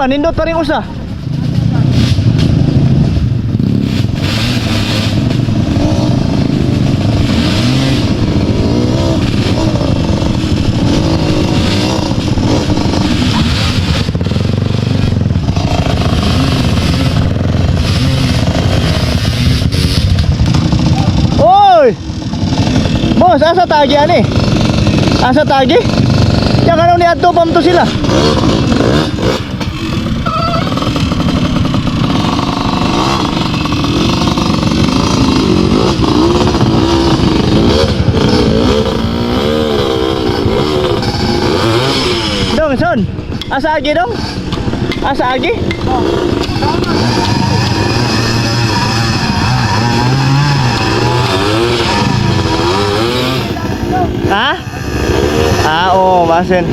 ba? Nindot pa rin usa. Boss, asa tagi ani? Asa tagi? Yang ano ni adto pam to sila. Dong, son. Asa agi dong? Asa agi? Ha? Ah, oo, basin.